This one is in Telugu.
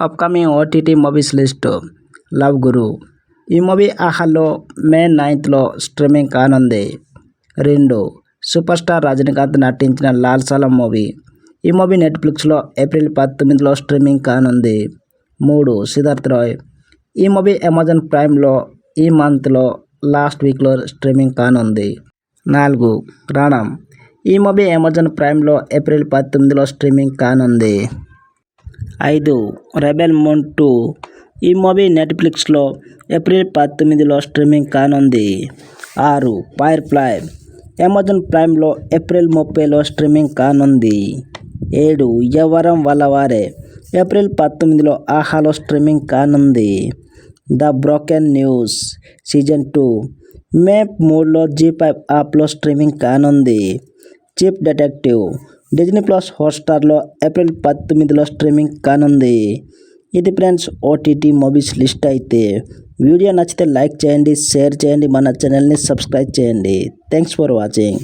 Upcoming OTT movies list. Love Guru ఈ మూవీ ఆహాలో మే 9th స్ట్రీమింగ్ కానుంది. 2. సూపర్ స్టార్ రజనీకాంత్ నటించిన లాల్ సలం మూవీ. ఈ మూవీ నెట్ఫ్లిక్స్లో ఏప్రిల్ 19 స్ట్రీమింగ్ కానుంది. 3. సిద్ధార్థ్ రాయ్. ఈ మూవీ అమెజాన్ ప్రైమ్లో ఈ మంత్లో లాస్ట్ వీక్లో స్ట్రీమింగ్ కానుంది. 4. రణం. ఈ మూవీ అమెజాన్ ప్రైమ్లో ఏప్రిల్ 19 స్ట్రీమింగ్ కానుంది. 5. Rebel Moon 2. ఈ మూవీ నెట్ఫ్లిక్స్లో ఏప్రిల్ 19 స్ట్రీమింగ్ కానుంది. 6. Fire Fly. అమెజాన్ ప్రైమ్లో ఏప్రిల్ 30 స్ట్రీమింగ్ కానుంది. 7. యవ్వరం వాళ్ళవారే. ఏప్రిల్ 19 ఆహాలో స్ట్రీమింగ్ కానుంది. The Broken News season 2 May 3 జీ5 యాప్లో స్ట్రీమింగ్ కానుంది. చీఫ్ డిటెక్టివ్ డిజ్నీ ప్లస్ హాట్స్టార్లో ఏప్రిల్ 19 స్ట్రీమింగ్ కానుంది. ఇది ఫ్రెండ్స్ ఓటీటీ మూవీస్ లిస్ట్. అయితే వీడియో నచ్చితే లైక్ చేయండి, షేర్ చేయండి, మన ఛానల్ని సబ్స్క్రైబ్ చేయండి. Thanks for watching.